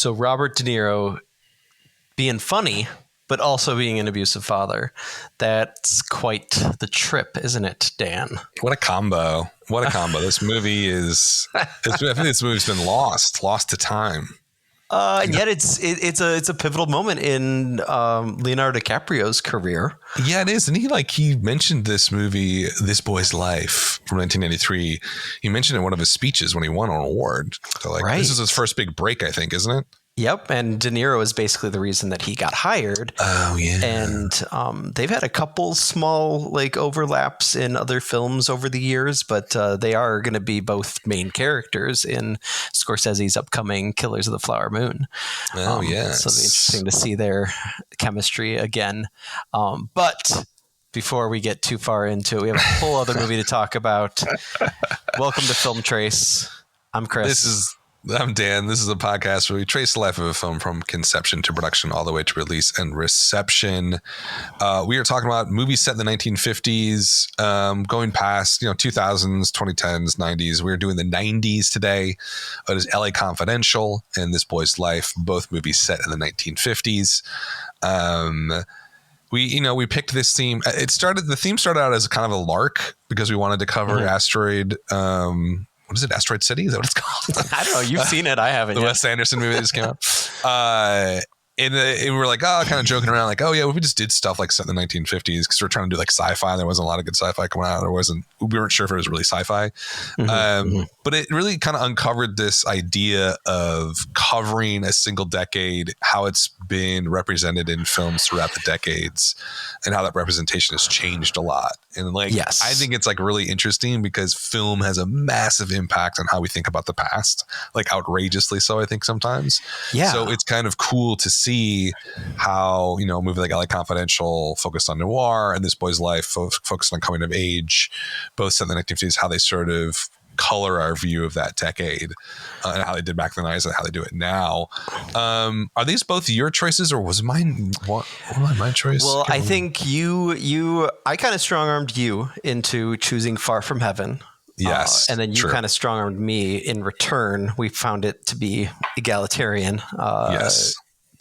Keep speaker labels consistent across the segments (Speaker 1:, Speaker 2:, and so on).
Speaker 1: So Robert De Niro being funny, but also being an abusive father. That's quite the trip, isn't it, Dan?
Speaker 2: What a combo. What a combo. This movie is, I think this movie's been lost to time.
Speaker 1: And yet it's a pivotal moment in Leonardo DiCaprio's career.
Speaker 2: Yeah, it is. And he mentioned this movie, This Boy's Life from 1993. He mentioned it in one of his speeches when he won an award. So
Speaker 1: Right.
Speaker 2: This is his first big break, I think, isn't it?
Speaker 1: Yep, and De Niro is basically the reason that he got hired.
Speaker 2: Oh, yeah.
Speaker 1: And they've had a couple small overlaps in other films over the years, but they are going to be both main characters in Scorsese's upcoming Killers of the Flower Moon.
Speaker 2: Oh, yes.
Speaker 1: So it'll be interesting to see their chemistry again. But before we get too far into it, we have a whole other movie to talk about. Welcome to Film Trace. I'm Chris.
Speaker 2: I'm Dan. This is a podcast where we trace the life of a film from conception to production all the way to release and reception. We are talking about movies set in the 1950s, going past 2000s, 2010s, 90s. We're doing the 90s today. It is LA Confidential and This Boy's Life, both movies set in the 1950s. We picked this theme. The theme started out as kind of a lark because we wanted to cover Asteroid. What is it? Asteroid City? Is that what it's called?
Speaker 1: I don't know. You've seen it. I haven't.
Speaker 2: The Wes Anderson movie that just came out. And we were kind of joking around, we just did stuff set in the 1950s because we're trying to do sci-fi. There wasn't a lot of good sci-fi coming out. We weren't sure if it was really sci-fi. But it really kind of uncovered this idea of covering a single decade, how it's been represented in films throughout the decades, and how that representation has changed a lot. And
Speaker 1: yes.
Speaker 2: I think it's really interesting because film has a massive impact on how we think about the past, outrageously so, I think sometimes.
Speaker 1: Yeah.
Speaker 2: So it's kind of cool to see how, a movie like LA Confidential focused on noir and This Boy's Life focused on coming of age, both set in the 1950s, how they sort of color our view of that decade and how they did back in the 90s and how they do it now. Are these both your choices or was mine my choice?
Speaker 1: Well, I think I kind of strong-armed you into choosing Far From Heaven.
Speaker 2: Yes.
Speaker 1: And then you kind of strong-armed me in return. We found it to be egalitarian.
Speaker 2: Yes.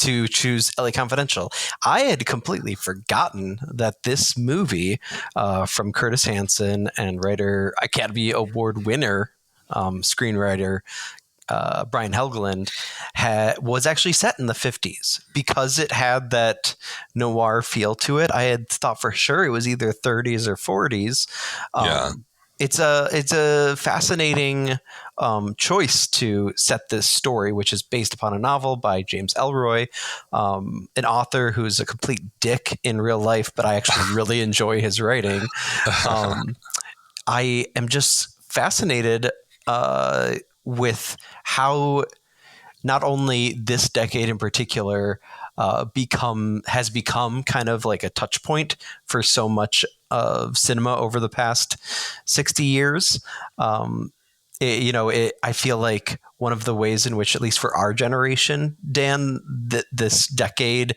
Speaker 1: To choose LA Confidential. I had completely forgotten that this movie from Curtis Hanson and writer, Academy Award winner, screenwriter Brian Helgeland was actually set in the 50s because it had that noir feel to it. I had thought for sure it was either 30s or 40s. It's a fascinating choice to set this story, which is based upon a novel by James Ellroy, an author who's a complete dick in real life, but I actually really enjoy his writing. I am just fascinated with how not only this decade in particular has become kind of like a touch point for so much of cinema over the past 60 years. I feel like one of the ways in which, at least for our generation, Dan, this decade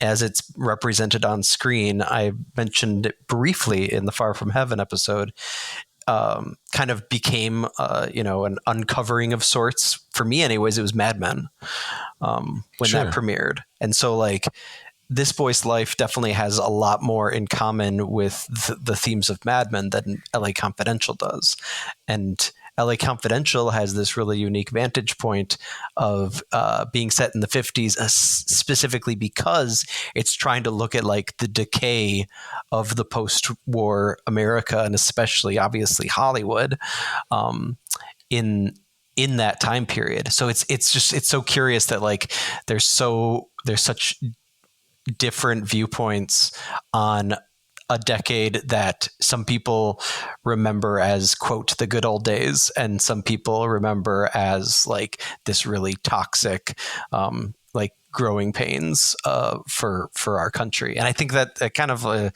Speaker 1: as it's represented on screen, I mentioned it briefly in the Far From Heaven episode, kind of became, an uncovering of sorts. For me anyways, it was Mad Men when that premiered. And so This Boy's Life definitely has a lot more in common with the themes of Mad Men than LA Confidential does. And LA Confidential has this really unique vantage point of being set in the 50s, specifically because it's trying to look at the decay of the post-war America and especially obviously Hollywood in that time period. So it's so curious that there's such different viewpoints on a decade that some people remember as, quote, the good old days, and some people remember as this really toxic, growing pains for our country. And I think that kind of,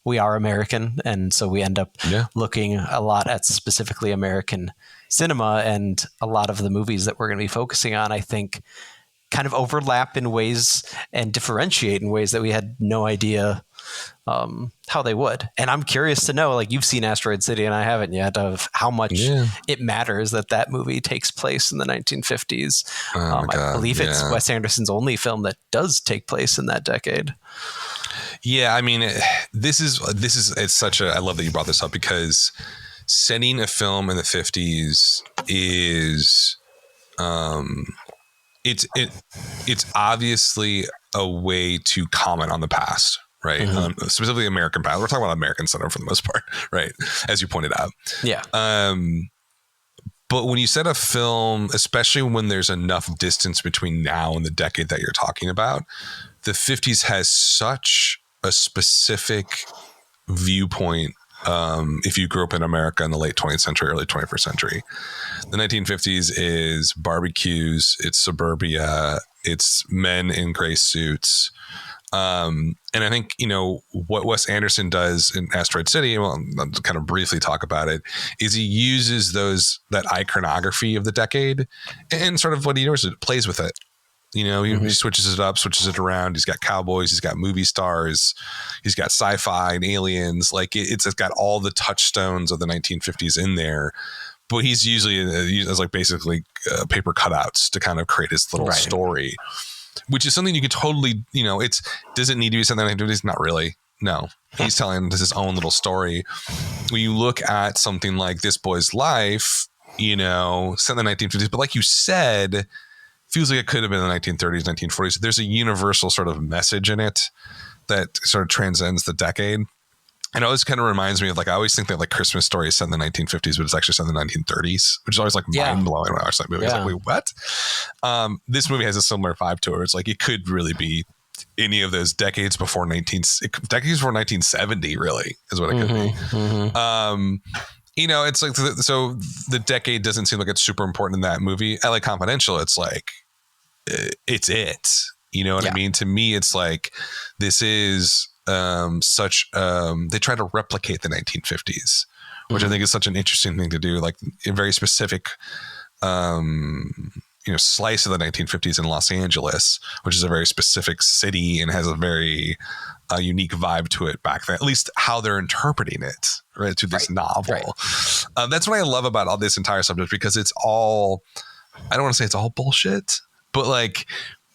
Speaker 1: we are American, and so we end up looking a lot at specifically American cinema, and a lot of the movies that we're going to be focusing on, I think, kind of overlap in ways and differentiate in ways that we had no idea how they would. And I'm curious to know, like, you've seen Asteroid City and I haven't yet, of how much it matters that movie takes place in the 1950s.
Speaker 2: Oh my God,
Speaker 1: I believe it's Wes Anderson's only film that does take place in that decade.
Speaker 2: Yeah, I mean, it's such a, I love that you brought this up, because setting a film in the 50s is, it's obviously a way to comment on the past, right? Specifically American past. We're talking about American cinema for the most part, right? As you pointed out.
Speaker 1: Yeah.
Speaker 2: But when you set a film, especially when there's enough distance between now and the decade that you're talking about, the 50s has such a specific viewpoint. If you grew up in America in the late 20th century, early 21st century, the 1950s is barbecues, it's suburbia, it's men in gray suits. And I think, what Wes Anderson does in Asteroid City, well, I'll kind of briefly talk about it, is he uses that iconography of the decade and sort of what he knows, it plays with it. He switches it up, switches it around. He's got cowboys, he's got movie stars, he's got sci-fi and aliens. Like it's got all the touchstones of the 1950s in there, but he's usually as like basically paper cutouts to kind of create his little story, which is something you could totally, does it need to be something like this? Not really. No, he's telling his own little story. When you look at something like This Boy's Life, set in the 1950s, but like you said, feels like it could have been in the 1930s, 1940s. There's a universal sort of message in it that sort of transcends the decade. And it always kind of reminds me of, like, I always think that like Christmas Story is set in the 1950s, but it's actually set in the 1930s, which is always like mind blowing when I watch that movie. It's like, wait, what? This movie has a similar vibe to it. It's like, it could really be any of those decades before 1970, really, is what it could be. It's like, so the decade doesn't seem like it's super important in that movie. LA Confidential, it's like, it's it. You know what I mean? To me, it's like, this is such, they try to replicate the 1950s, which I think is such an interesting thing to do. Like a very specific, slice of the 1950s in Los Angeles, which is a very specific city and has a very unique vibe to it back then, at least how they're interpreting it, right, to this novel. That's what I love about all this entire subject, because it's all, I don't want to say it's all bullshit, but like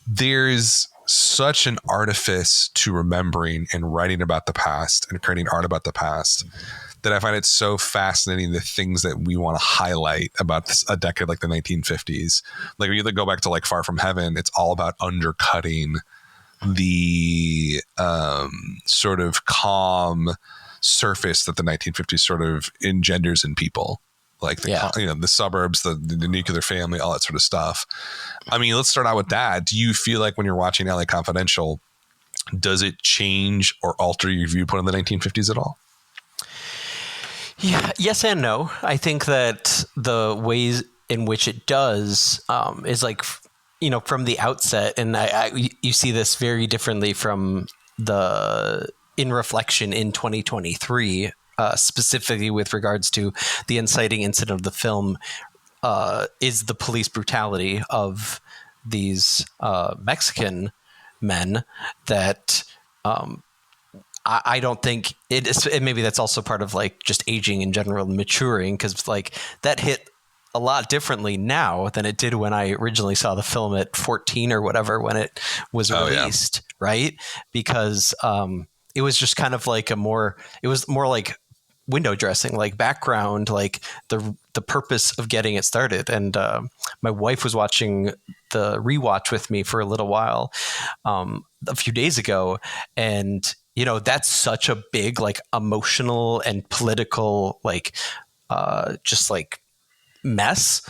Speaker 2: there's such an artifice to remembering and writing about the past and creating art about the past that I find it so fascinating, the things that we want to highlight about a decade like the 1950s. Like when you go back to like Far From Heaven, it's all about undercutting the sort of calm surface that the 1950s sort of engenders in people, like the suburbs, the nuclear family, all that sort of stuff. I mean, let's start out with that. Do you feel like when you're watching LA Confidential, does it change or alter your viewpoint of the 1950s at all?
Speaker 1: Yeah, yes and no. I think that the ways in which it does is like, from the outset, and you see this very differently from in reflection in 2023, specifically with regards to the inciting incident of the film, is the police brutality of these Mexican men that I don't think it is. Maybe that's also part of like just aging in general, maturing, because like that hit a lot differently now than it did when I originally saw the film at 14 or whatever, when it was released, right? Because it was just kind of like it was more like window dressing, like background, like the purpose of getting it started. And my wife was watching the rewatch with me for a little while a few days ago, and that's such a big like emotional and political like just like mess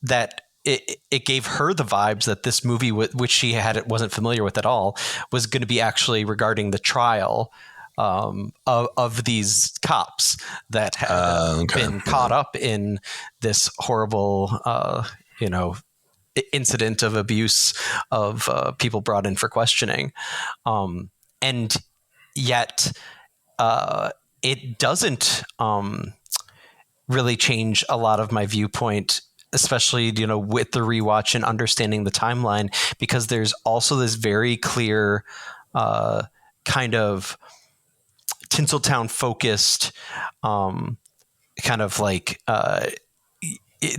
Speaker 1: that it gave her the vibes that this movie, which she wasn't familiar with at all, was going to be actually regarding the trial of these cops that had been caught up in this horrible incident of abuse of people brought in for questioning, and yet it doesn't really change a lot of my viewpoint, especially with the rewatch and understanding the timeline, because there's also this very clear kind of Tinseltown focused, kind of like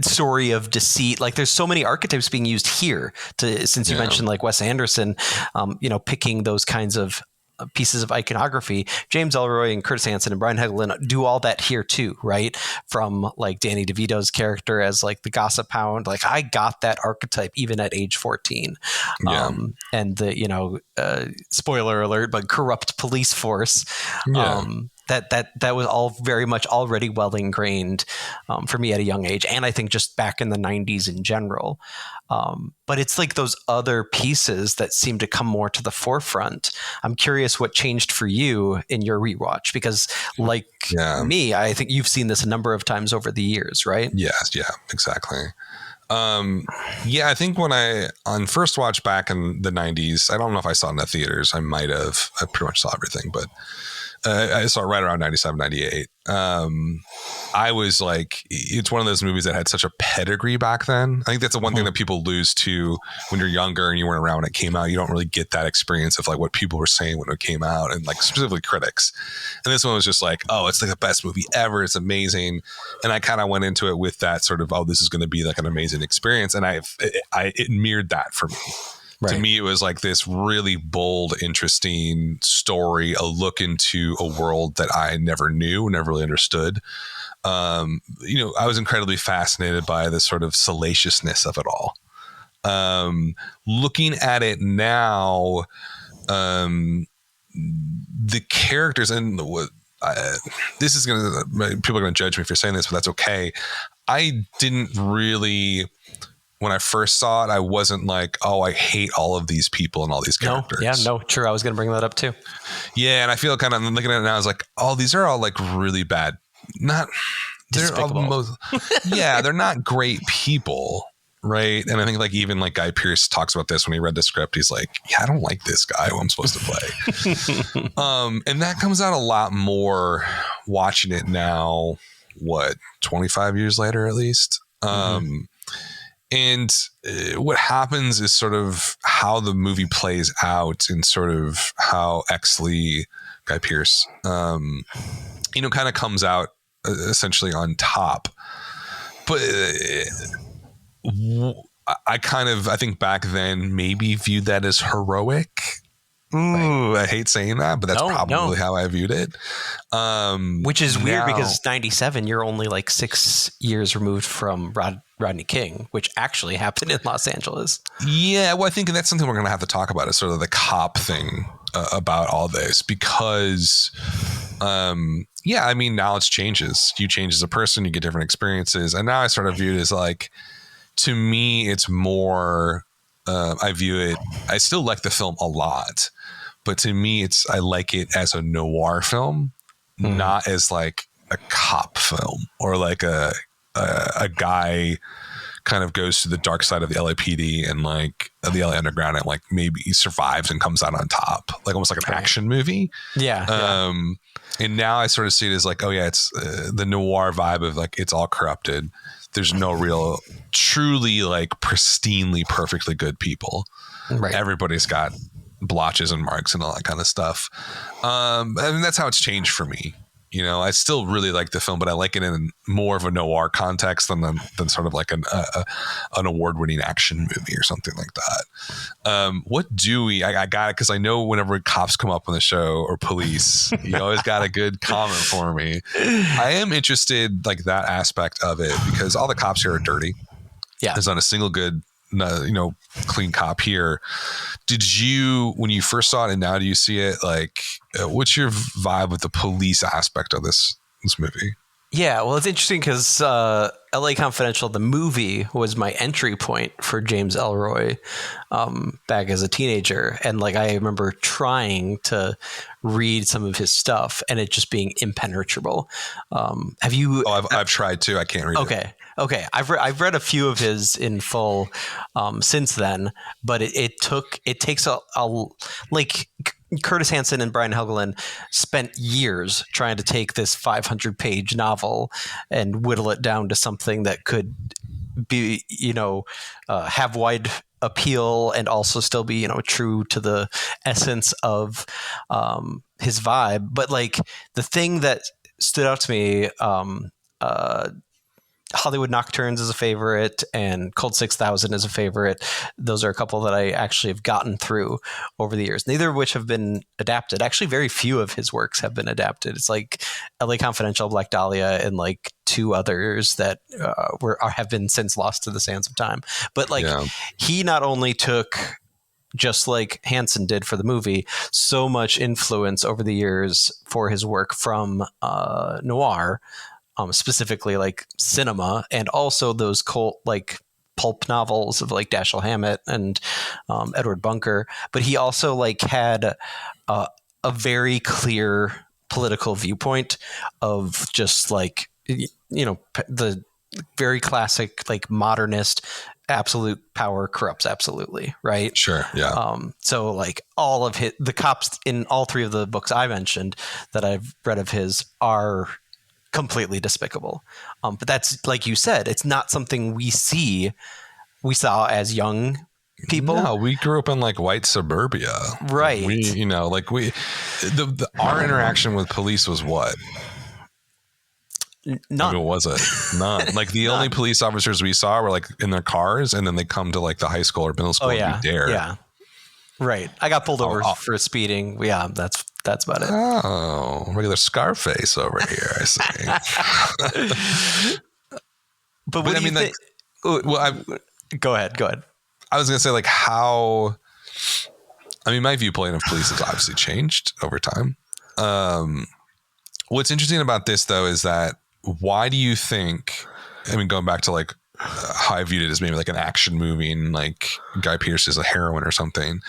Speaker 1: story of deceit. Like there's so many archetypes being used here since you mentioned like Wes Anderson, picking those kinds of pieces of iconography. James Ellroy and Curtis Hanson and Brian Helgeland do all that here too, right? From like Danny DeVito's character as like the gossip hound. Like I got that archetype even at age 14. And the, spoiler alert, but corrupt police force. That was all very much already well ingrained for me at a young age. And I think just back in the 90s in general. But it's like those other pieces that seem to come more to the forefront. I'm curious what changed for you in your rewatch, because like me, I think you've seen this a number of times over the years, right?
Speaker 2: Yes. Yeah, exactly. I think when on first watch back in the 90s, I don't know if I saw it in the theaters. I might have. I pretty much saw everything, but I saw it right around 97, 98. I was like, it's one of those movies that had such a pedigree back then. I think that's the one thing that people lose to when you're younger and you weren't around when it came out. You don't really get that experience of like what people were saying when it came out, and like specifically critics. And this one was just like, oh, it's like the best movie ever. It's amazing. And I kind of went into it with that sort of, oh, this is going to be like an amazing experience. And it mirrored that for me. Right. To me, it was like this really bold, interesting story, a look into a world that I never knew, never really understood. I was incredibly fascinated by the sort of salaciousness of it all. Looking at it now, the characters, and this is people are going to judge me for saying this, but that's okay. I didn't really... When I first saw it, I wasn't like, oh, I hate all of these people and all these characters.
Speaker 1: True. I was going to bring that up too.
Speaker 2: Yeah, and I feel kind of looking at it now, I was like, oh, these are all like really bad. They're not great people, right? And I think like even like Guy Pearce talks about this when he read the script. He's like, yeah, I don't like this guy who I'm supposed to play. And that comes out a lot more watching it now. 25 years later, at least. And what happens is sort of how the movie plays out, and sort of how Exley, Guy Pearce, kind of comes out essentially on top. But I think back then maybe viewed that as heroic. Ooh, I hate saying that, but that's probably how I viewed it.
Speaker 1: Which is weird because 97, you're only like 6 years removed from Rodney King, which actually happened in Los Angeles.
Speaker 2: Yeah, well, I think that's something we're going to have to talk about, is sort of the cop thing about all this, because, knowledge changes. You change as a person, you get different experiences. And now I sort of view it as like, to me, it's more, I still like the film a lot, but to me, I like it as a noir film, not as like a cop film, or like a guy kind of goes to the dark side of the LAPD and like the LA Underground, and like maybe he survives and comes out on top, like almost like an action movie. Yeah. And now I sort of see it as like, oh yeah, it's the noir vibe of like, it's all corrupted. There's no real, truly like pristinely, perfectly good people. Right. Everybody's got blotches and marks and all that kind of stuff. That's how it's changed for me. I still really like the film, but I like it in more of a noir context than sort of like an award-winning action movie or something like that. What do I got it, because I know whenever cops come up on the show, or police, you always got a good comment for me. I am interested, like that aspect of it, because all the cops here are dirty. Yeah, there's not a single good, clean cop here. Did you, when you first saw it and now do you see it, like, what's your vibe with the police aspect of this movie?
Speaker 1: Yeah, well, it's interesting because LA Confidential, the movie, was my entry point for James Ellroy back as a teenager. And like, I remember trying to read some of his stuff and it just being impenetrable. Have you?
Speaker 2: Oh, I've tried too. I can't read it.
Speaker 1: Okay. I've read a few of his in full since then, but it takes a like Curtis Hanson and Brian Helgeland spent years trying to take this 500-page novel and whittle it down to something that could be, have wide appeal and also still be, true to the essence of his vibe. But like the thing that stood out to me, Hollywood Nocturnes is a favorite and Cold 6000 is a favorite. Those are a couple that I actually have gotten through over the years, neither of which have been adapted. Actually, very few of his works have been adapted. It's like LA Confidential, Black Dahlia, and like two others that have been since lost to the sands of time. But like he not only took, just like Hansen did for the movie, so much influence over the years for his work from noir, specifically like cinema, and also those cult like pulp novels of like Dashiell Hammett and Edward Bunker. But he also like had a very clear political viewpoint of just like, the very classic like modernist absolute power corrupts absolutely, right?
Speaker 2: Sure, yeah.
Speaker 1: So like all of the cops in all three of the books I mentioned that I've read of his are completely despicable. But that's, like you said, it's not something we saw as young people.
Speaker 2: No, we grew up in like white suburbia.
Speaker 1: Right.
Speaker 2: Our interaction with police was what?
Speaker 1: None.
Speaker 2: Was it? None. Like the only police officers we saw were like in their cars, and then they come to like the high school or middle school and be dared.
Speaker 1: Yeah. Right. I got pulled over for speeding. Yeah, that's about it.
Speaker 2: Oh, regular Scarface over here, I see.
Speaker 1: But what do you think? Go ahead.
Speaker 2: I was going to say like how, my viewpoint of police has obviously changed over time. What's interesting about this though is that why do you think, going back to like how I viewed it as maybe like an action movie and like Guy Pearce is a heroine or something.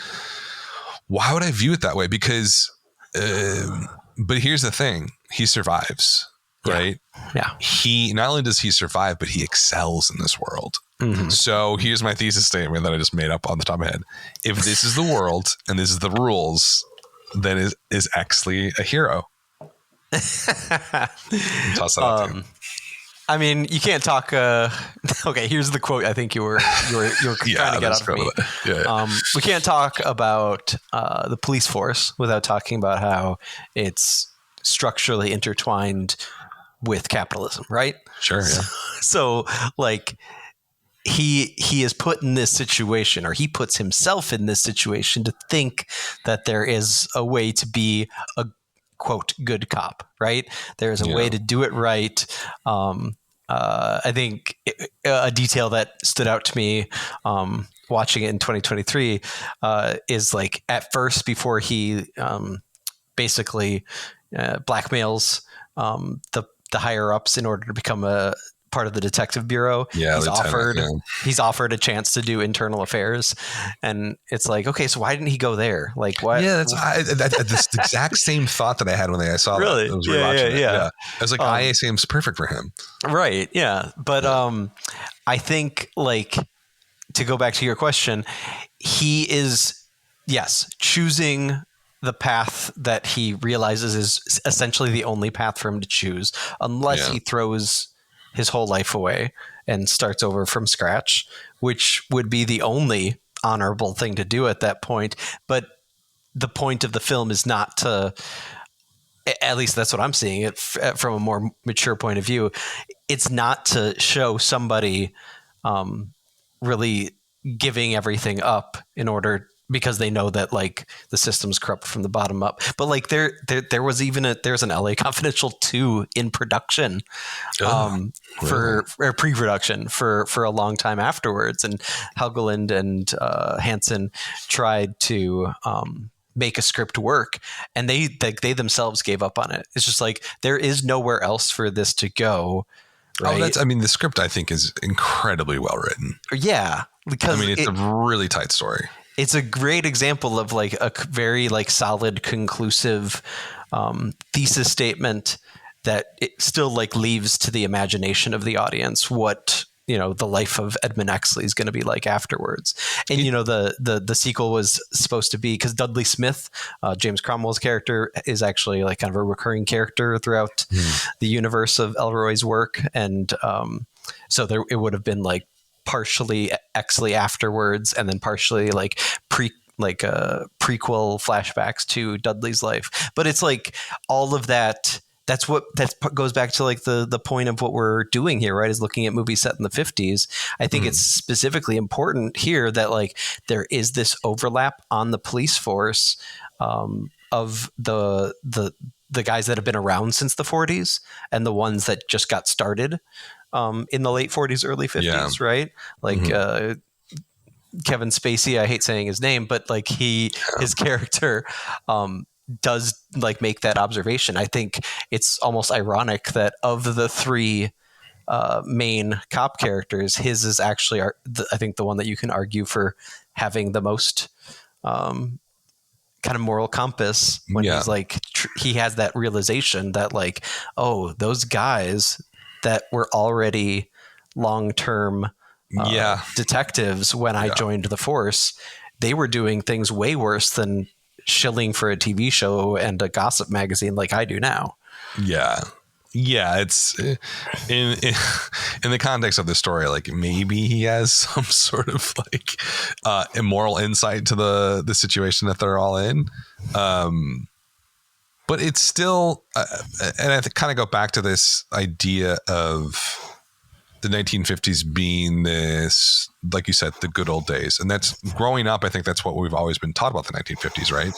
Speaker 2: Why would I view it that way? Because, but here's the thing, he survives, right?
Speaker 1: Yeah.
Speaker 2: He, not only does he survive, but he excels in this world.
Speaker 1: Mm-hmm.
Speaker 2: So here's my thesis statement that I just made up on the top of my head. If this is the world and this is the rules, then is Exley a hero? Toss that out to you.
Speaker 1: You can't talk. Okay, here's the quote. I think you were trying to get out of me.
Speaker 2: Yeah.
Speaker 1: We can't talk about the police force without talking about how it's structurally intertwined with capitalism, right?
Speaker 2: Sure. Yeah.
Speaker 1: So, like, he is put in this situation, or he puts himself in this situation to think that there is a way to be a quote good cop, right? There's a way to do it right. I think a detail that stood out to me watching it in 2023 is like at first, before he basically blackmails the higher ups in order to become a part of the detective bureau.
Speaker 2: Yeah,
Speaker 1: he's offered a chance to do internal affairs, and it's like, okay, so why didn't he go there? Like, what?
Speaker 2: Yeah, that's the exact same thought that I had when I saw
Speaker 1: really?
Speaker 2: that. I was
Speaker 1: Yeah.
Speaker 2: I was like, IA seems perfect for him.
Speaker 1: Right. Yeah. But I think, like, to go back to your question, he is, yes, choosing the path that he realizes is essentially the only path for him to choose, unless he throws his whole life away and starts over from scratch, which would be the only honorable thing to do at that point. But the point of the film is not to, at least that's what I'm seeing it from a more mature point of view. It's not to show somebody really giving everything up in order, because they know that like the system's corrupt from the bottom up. But like there was even there's an LA Confidential 2 in production for pre-production for a long time afterwards. And Helgeland and Hansen tried to make a script work, and they themselves gave up on it. It's just like, there is nowhere else for this to go. Right?
Speaker 2: The script I think is incredibly well written.
Speaker 1: Yeah. Because
Speaker 2: it's a really tight story.
Speaker 1: It's a great example of like a very like solid, conclusive thesis statement that it still like leaves to the imagination of the audience what, the life of Edmund Exley is going to be like afterwards. And, the sequel was supposed to be, because Dudley Smith, James Cromwell's character, is actually like kind of a recurring character throughout the universe of Elroy's work. And so it would have been like partially Exley afterwards, and then partially like prequel flashbacks to Dudley's life. But it's like all of that. That goes back to like the point of what we're doing here, right? Is looking at movies set in the 50s. I think it's specifically important here that like there is this overlap on the police force of the guys that have been around since the 40s and the ones that just got started in the late 40s, early 50s, right? Like Kevin Spacey, I hate saying his name, but like his character does like make that observation. I think it's almost ironic that of the three main cop characters, his is actually I think the one that you can argue for having the most kind of moral compass when he's like he has that realization that like, oh, those guys that were already long-term detectives when I joined the force, they were doing things way worse than shilling for a TV show and a gossip magazine like I do now.
Speaker 2: Yeah. It's in the context of the story, like maybe he has some sort of like immoral insight to the situation that they're all in. But it's still, and I kind of go back to this idea of the 1950s being this, like you said, the good old days. And that's growing up. I think that's what we've always been taught about the 1950s, right?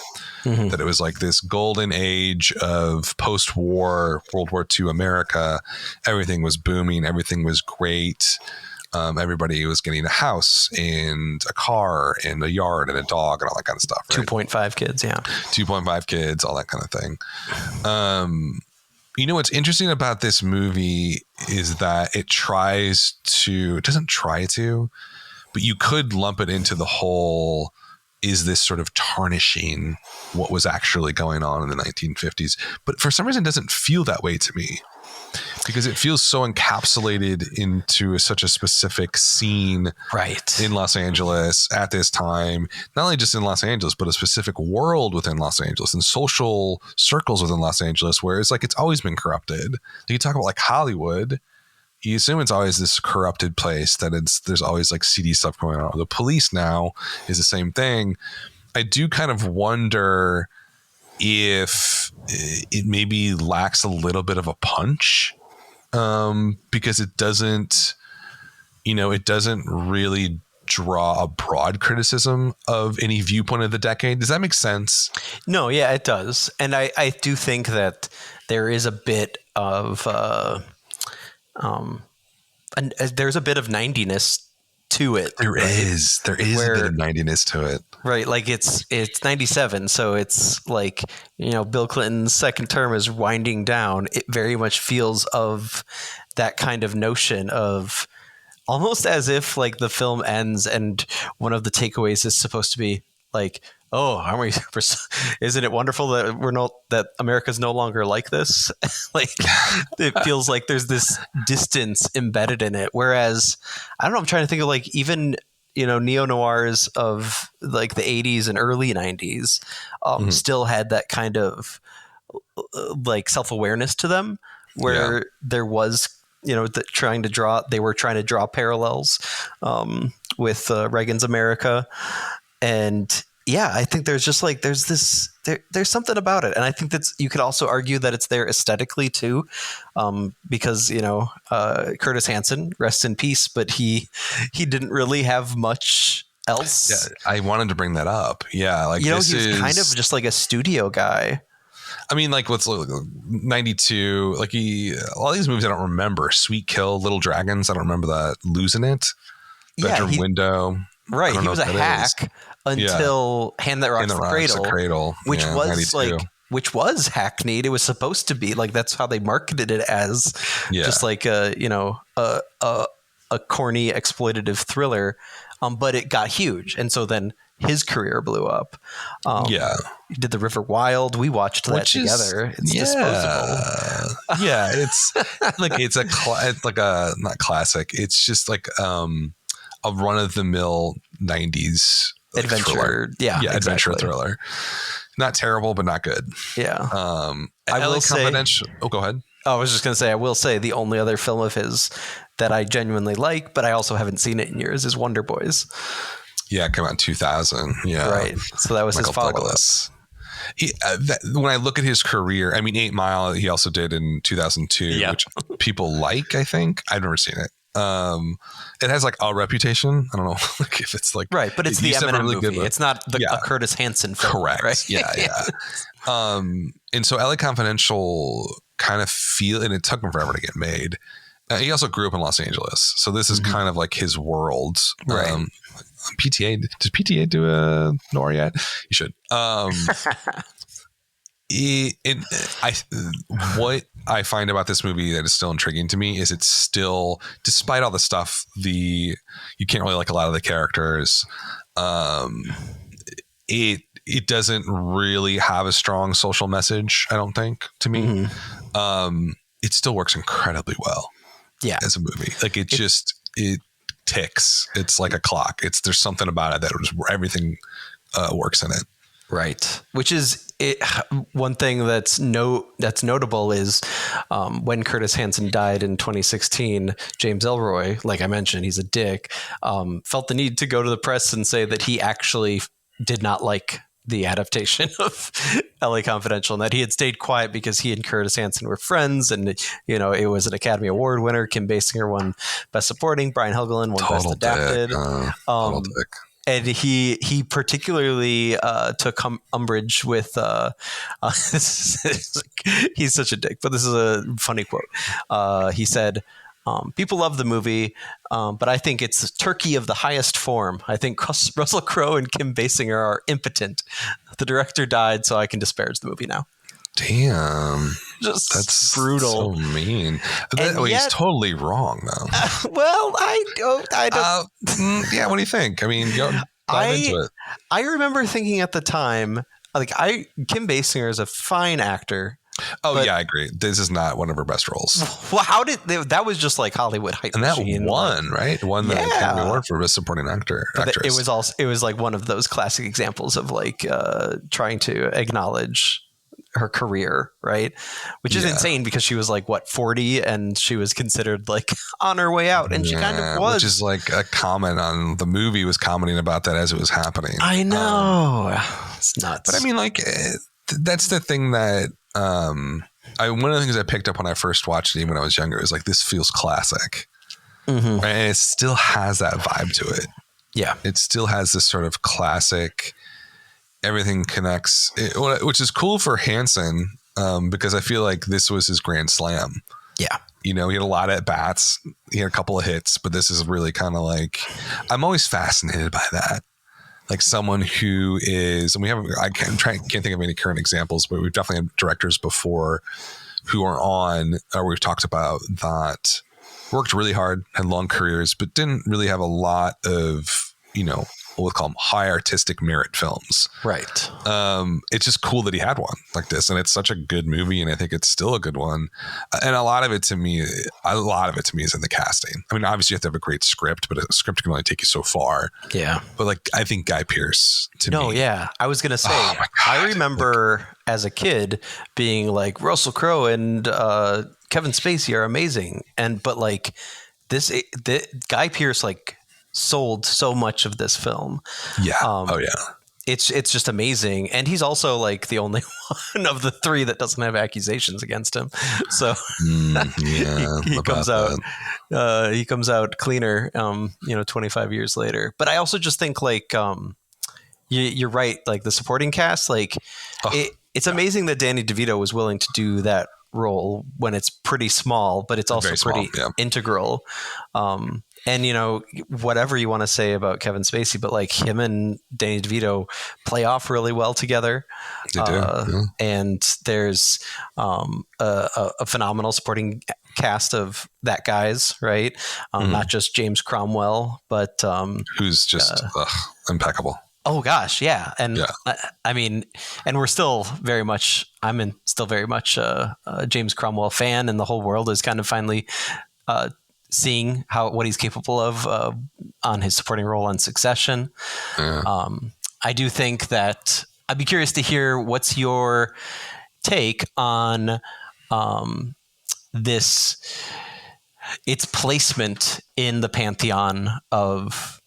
Speaker 2: Mm-hmm. That it was like this golden age of post-war World War II America. Everything was booming. Everything was great. Everybody was getting a house and a car and a yard and a dog and all that kind of stuff. Right?
Speaker 1: 2.5 kids. Yeah.
Speaker 2: 2.5 kids, all that kind of thing. You know, what's interesting about this movie is that it doesn't try to, but you could lump it into the whole, is this sort of tarnishing what was actually going on in the 1950s? But for some reason, it doesn't feel that way to me because it feels so encapsulated into such a specific scene in Los Angeles at this time, not only just in Los Angeles, but a specific world within Los Angeles and social circles within Los Angeles, where it's like, it's always been corrupted. You talk about like Hollywood, you assume it's always this corrupted place that there's always like seedy stuff going on. The police now is the same thing. I do kind of wonder if it maybe lacks a little bit of a punch, because it doesn't really draw a broad criticism of any viewpoint of the decade. Does that make sense?
Speaker 1: No, yeah, it does. And I do think that there is a bit of there's a bit of 90ness to it.
Speaker 2: There is a bit of 90ness to it.
Speaker 1: Right. Like it's 97. So it's like, you know, Bill Clinton's second term is winding down. It very much feels of that kind of notion of almost as if like the film ends and one of the takeaways is supposed to be like, oh, aren't we? Isn't it wonderful that that America's no longer like this? Like it feels like there's this distance embedded in it. Whereas I don't know, I'm trying to think of like even, you know, neo-noirs of like the 80s and early 90s still had that kind of like self-awareness to them where there was, you know, they were trying to draw parallels with Reagan's America. And yeah, I think there's just like, there's something about it. And I think you could also argue that it's there aesthetically too, because, you know, Curtis Hanson, rest in peace, but he didn't really have much else.
Speaker 2: Yeah, I wanted to bring that up. Yeah. Like,
Speaker 1: you know, he's kind of just like a studio guy.
Speaker 2: I mean, like what's 92, like all these movies I don't remember. Sweet Kill, Little Dragons. I don't remember that. Losing It. Bedroom Window.
Speaker 1: Right. He was a hack until Hand That Rocks the Cradle, which was 92. Like, which was hackneyed. It was supposed to be like, that's how they marketed it as just like a corny exploitative thriller. But it got huge. And so then his career blew up. He did The River Wild. We watched that together. It's disposable.
Speaker 2: Yeah. It's like, it's like a, not classic. It's just like, a run of the mill 90s
Speaker 1: adventure
Speaker 2: thriller. Adventure thriller. Not terrible, but not good.
Speaker 1: Yeah.
Speaker 2: I will say, oh, go ahead.
Speaker 1: I was just going to say, I will say the only other film of his that I genuinely like, but I also haven't seen it in years, is Wonder Boys.
Speaker 2: Yeah, it came out in 2000. Yeah.
Speaker 1: Right. So that was
Speaker 2: Michael
Speaker 1: his follow-up.
Speaker 2: Douglas. When I look at his career, I mean, 8 Mile, he also did in 2002, which people like, I think. I've never seen it. It has like a reputation. I don't know like if it's like
Speaker 1: right, but it's the Eminem really movie. It's not a Curtis Hanson film.
Speaker 2: Correct.
Speaker 1: Right?
Speaker 2: Yeah. And so LA Confidential kind of and it took him forever to get made. He also grew up in Los Angeles, so this is kind of like his world.
Speaker 1: Right.
Speaker 2: PTA, does PTA do a noir yet? You should. What I find about this movie that is still intriguing to me is it's still, despite all the stuff, you can't really like a lot of the characters. It doesn't really have a strong social message, I don't think, to me. It still works incredibly well.
Speaker 1: Yeah,
Speaker 2: as a movie, like it ticks. It's like a clock. There's something about it that everything works in it.
Speaker 1: Right. Which is one thing that's notable is when Curtis Hanson died in 2016, James Ellroy, like I mentioned, he's a dick, felt the need to go to the press and say that he actually did not like the adaptation of LA Confidential, and that he had stayed quiet because he and Curtis Hanson were friends, and it was an Academy Award winner. Kim Basinger won Best Supporting, Brian Helgeland won Best Adapted. And he particularly took umbrage with he's such a dick, but this is a funny quote. He said, people love the movie, but I think it's turkey of the highest form. I think Russell Crowe and Kim Basinger are impotent. The director died, so I can disparage the movie now.
Speaker 2: Damn.
Speaker 1: That's brutal.
Speaker 2: So mean. He's totally wrong, though.
Speaker 1: Well, I don't.
Speaker 2: Yeah, what do you think? I mean, dive into it.
Speaker 1: I remember thinking at the time, Kim Basinger is a fine actor.
Speaker 2: Oh, yeah, I agree. This is not one of her best roles.
Speaker 1: Well, that was just like Hollywood hype
Speaker 2: and that
Speaker 1: machine.
Speaker 2: Won, right? Won the Academy Award for Best Supporting Actress.
Speaker 1: It was like one of those classic examples of like trying to acknowledge her career, right? Which is insane because she was like 40 and she was considered like on her way out, and she kind of was.
Speaker 2: Which is like a comment on the movie was commenting about that as it was happening.
Speaker 1: I know. It's nuts.
Speaker 2: But I mean, like that's the thing that one of the things I picked up when I first watched it, even when I was younger, is like, this feels classic. And it still has that vibe to it.
Speaker 1: Yeah.
Speaker 2: It still has this sort of classic, everything connects, which is cool for Hanson, because I feel like this was his grand slam.
Speaker 1: Yeah.
Speaker 2: He had a lot of at-bats. He had a couple of hits, but this is really kind of like, I'm always fascinated by that. Like someone who is, and I can't think of any current examples, but we've definitely had directors before who are on, or we've talked about, that worked really hard, had long careers, but didn't really have a lot of, what we'll call them high artistic merit films.
Speaker 1: Right.
Speaker 2: It's just cool that he had one like this, and it's such a good movie, and I think it's still a good one. And a lot of it to me is in the casting. I mean, obviously you have to have a great script, but a script can only take you so far.
Speaker 1: Yeah.
Speaker 2: But like, I think Guy Pearce to me.
Speaker 1: No, yeah. I was gonna say, I remember as a kid being like, Russell Crowe and Kevin Spacey are amazing, but like the Guy Pearce sold so much of this film.
Speaker 2: Yeah.
Speaker 1: It's just amazing. And he's also like the only one of the three that doesn't have accusations against him. So he comes out cleaner, 25 years later. But I also just think like, you're right. Like the supporting cast, it's amazing that Danny DeVito was willing to do that role when it's pretty small, but it's also pretty integral. And, whatever you want to say about Kevin Spacey, but like him and Danny DeVito play off really well together.
Speaker 2: They do.
Speaker 1: And there's a phenomenal supporting cast of that guys, right? Not just James Cromwell, but
Speaker 2: who's just impeccable.
Speaker 1: Oh gosh, yeah, and I mean, and we're still very much. Still very much a James Cromwell fan, and the whole world is kind of finally seeing what he's capable of on his supporting role on Succession. I do think that I'd be curious to hear what's your take on its placement in the pantheon of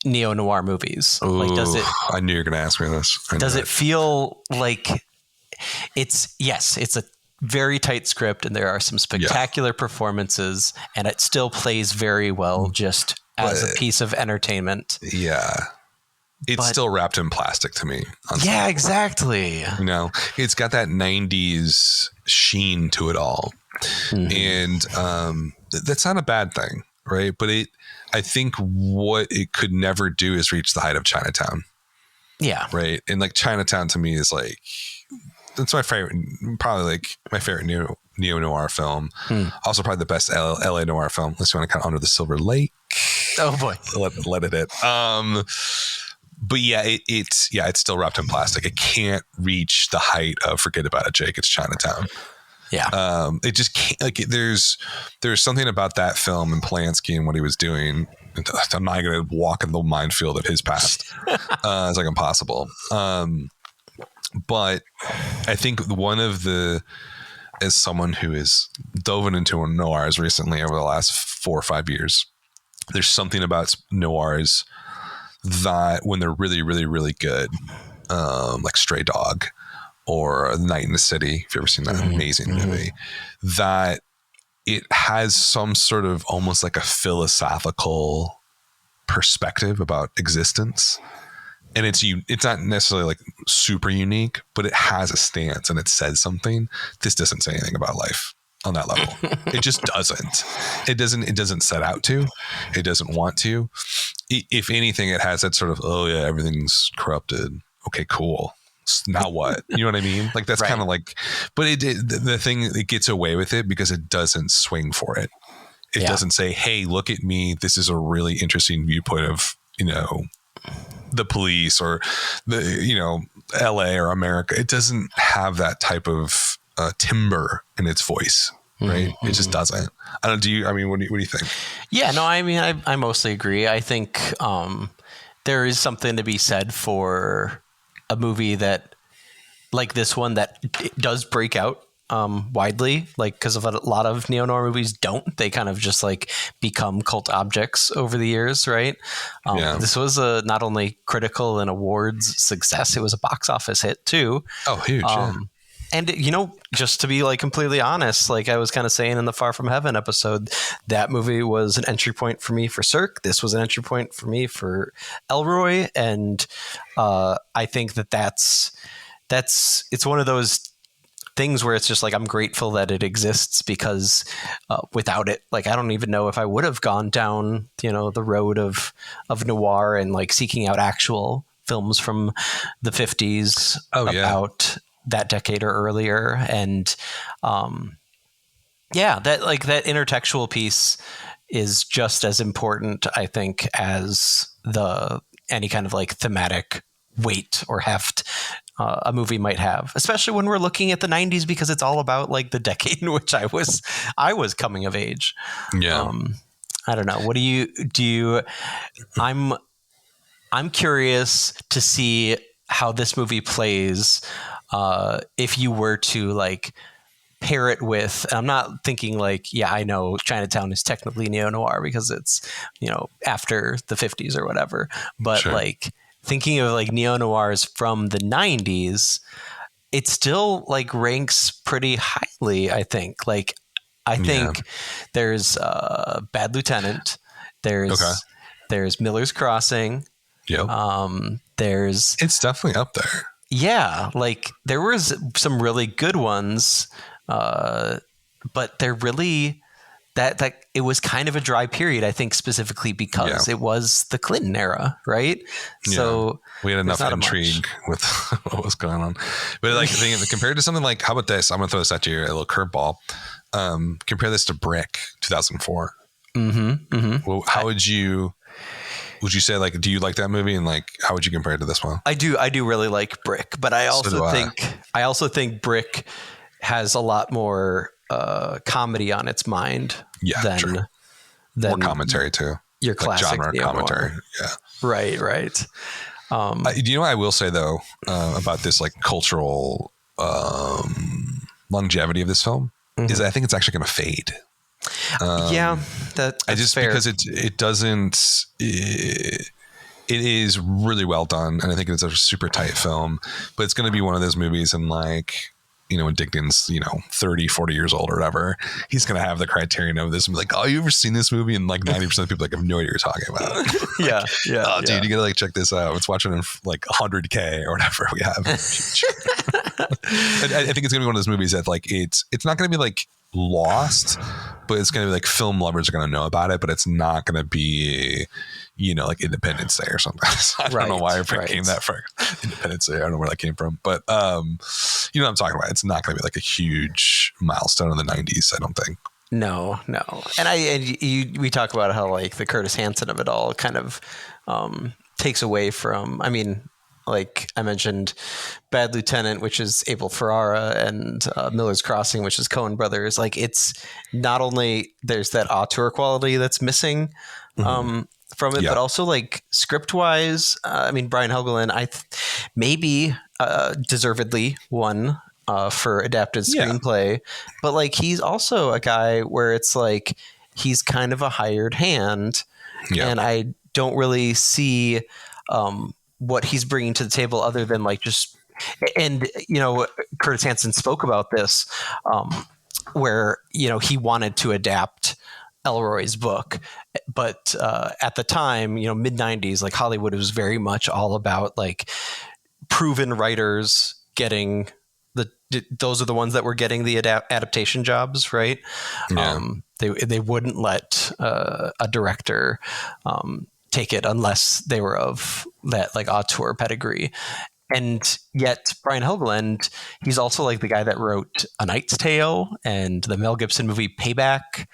Speaker 1: neo-noir movies.
Speaker 2: Ooh,
Speaker 1: like, does it
Speaker 2: I knew you were going to ask me this.
Speaker 1: does it feel like it's a very tight script, and there are some spectacular performances, and it still plays very well just as a piece of entertainment.
Speaker 2: Yeah. It's still wrapped in plastic to me.
Speaker 1: Yeah, exactly.
Speaker 2: You know, it's got that 90s sheen to it all. And that's not a bad thing, right? But I think what it could never do is reach the height of Chinatown.
Speaker 1: Yeah.
Speaker 2: Right. And like Chinatown to me is like, that's my favorite, probably like my favorite neo-noir film. Also probably the best LA noir film, unless you want to count Under the Silver Lake.
Speaker 1: Oh boy.
Speaker 2: Let it hit. But yeah, it's still wrapped in plastic. It can't reach the height of Forget About It, Jake. It's Chinatown.
Speaker 1: Yeah.
Speaker 2: It just can't. Like, there's something about that film and Polanski and what he was doing. I'm not going to walk in the minefield of his past. It's like impossible. But I think as someone who has dove into noirs recently over the last 4 or 5 years, there's something about noirs that when they're really, really, really good, like Stray Dog or Night in the City, if you've ever seen that amazing movie, that it has some sort of almost like a philosophical perspective about existence. And it's not necessarily like super unique, but it has a stance and it says something. This doesn't say anything about life on that level. It just doesn't. It doesn't set out to. It doesn't want to. If anything, it has that sort of, oh yeah, everything's corrupted. Okay, cool. Now what? You know what I mean? Like that's kind of like, but the thing, it gets away with it because it doesn't swing for it. It doesn't say, hey, look at me. This is a really interesting viewpoint of, the police or the, LA or America. It doesn't have that type of timbre in its voice, right? It just doesn't. What do you think?
Speaker 1: Yeah, no, I mean, I mostly agree. I think there is something to be said for a movie that, like this one, that does break out widely, like, because of a lot of neo-noir movies don't. They kind of just like become cult objects over the years, right? This was a not only critical and awards success, it was a box office hit too.
Speaker 2: Oh, huge.
Speaker 1: And just to be like completely honest, like I was kind of saying in the Far From Heaven episode, that movie was an entry point for me for Cirque. This was an entry point for me for Elroy, and I think that's it's one of those things where it's just like I'm grateful that it exists, because without it, like I don't even know if I would have gone down the road of noir and like seeking out actual films from the 50s about that decade or earlier. And that intertextual piece is just as important, I think, as any kind of like thematic weight or heft a movie might have, especially when we're looking at the 90s, because it's all about like the decade in which I was coming of age.
Speaker 2: Yeah.
Speaker 1: I don't know. What do you I'm curious to see how this movie plays if you were to like pair it with, and I'm not thinking like, yeah, I know Chinatown is technically neo-noir because it's, after the 50s or whatever, but like thinking of like neo-noirs from the 90s, it still like ranks pretty highly, I think. Like, I think there's Bad Lieutenant, there's Miller's Crossing.
Speaker 2: Yep.
Speaker 1: It's
Speaker 2: definitely up there.
Speaker 1: Yeah, like there was some really good ones, but they're really that it was kind of a dry period, I think, specifically because it was the Clinton era, right? Yeah. So
Speaker 2: we had enough intrigue with what was going on. But like compared to something like, how about this? I'm gonna throw this at you, a little curveball. Compare this to Brick, 2004. Well, how would you say, like, do you like that movie, and like how would you compare it to this one?
Speaker 1: I do really like Brick, but I also think Brick has a lot more comedy on its mind than
Speaker 2: more commentary too.
Speaker 1: Your classic
Speaker 2: genre commentary. Yeah.
Speaker 1: Right.
Speaker 2: Do you know what I will say though about this like cultural longevity of this film? is I think it's actually going to fade.
Speaker 1: Yeah, that's fair.
Speaker 2: Because it doesn't. It is really well done, and I think it's a super tight film. But it's going to be one of those movies, and like, when Dickens, 30, 40 years old or whatever, he's going to have the criterion of this and be like, oh, you ever seen this movie? And like 90% of people like have no idea what you're talking about.
Speaker 1: Yeah.
Speaker 2: Oh, dude, you got to like check this out. Let's watch it in like 100K or whatever we have. I think it's going to be one of those movies that like, it's not going to be like lost, but it's going to be like film lovers are going to know about it, but it's not going to be, like Independence Day or something. I don't know why I came that far. Independence Day. I don't know where that came from, but you know what I'm talking about. It's not going to be like a huge milestone in the 90s. I don't think.
Speaker 1: No. And we talk about how like the Curtis Hanson of it all kind of takes away from, I mean, like I mentioned Bad Lieutenant, which is Abel Ferrara, and Miller's Crossing, which is Coen Brothers. Like, it's not only there's that auteur quality that's missing from it, but also like script wise, I mean, Brian Helgeland, maybe deservedly won for adapted screenplay, but like he's also a guy where it's like he's kind of a hired hand, and I don't really see what he's bringing to the table other than like just, and Curtis Hanson spoke about this where he wanted to adapt Elroy's book, but at the time, mid 90s, like Hollywood was very much all about like proven writers getting those are the ones that were getting the adaptation jobs, right? They wouldn't let a director take it unless they were of that like auteur pedigree. And yet Brian Helgeland, he's also like the guy that wrote A Knight's Tale and the Mel Gibson movie Payback.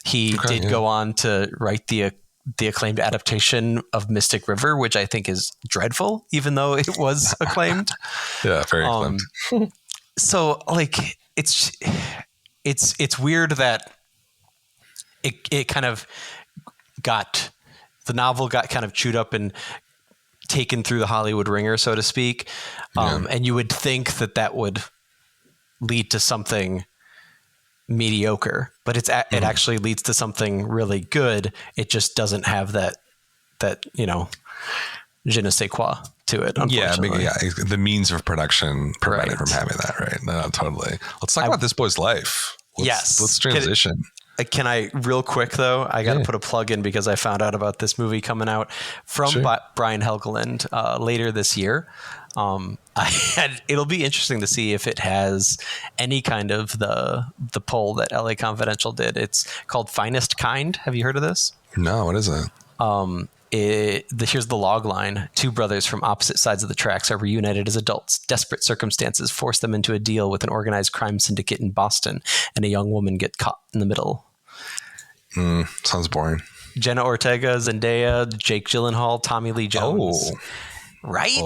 Speaker 1: He did go on to write the acclaimed adaptation of Mystic River, which I think is dreadful, even though it was acclaimed.
Speaker 2: Very acclaimed.
Speaker 1: So like it's weird that it kind of the novel got kind of chewed up and taken through the Hollywood ringer, so to speak. And you would think that would lead to something mediocre, but it actually leads to something really good. It just doesn't have that je ne sais quoi to it, unfortunately.
Speaker 2: The means of production prevented from having that, right? No, totally. Let's talk about This Boy's Life. Let's transition.
Speaker 1: Can I real quick though? I got to put a plug in because I found out about this movie coming out from Brian Helgeland later this year. It'll be interesting to see if it has any kind of the poll that LA Confidential did. It's called Finest Kind. Have you heard of this?
Speaker 2: No, what is it?
Speaker 1: Here's the log line. Two brothers from opposite sides of the tracks are reunited as adults. Desperate circumstances force them into a deal with an organized crime syndicate in Boston, and a young woman gets caught in the middle.
Speaker 2: Sounds boring.
Speaker 1: Jenna Ortega, Zendaya, Jake Gyllenhaal, Tommy Lee Jones.
Speaker 2: Oh,
Speaker 1: right?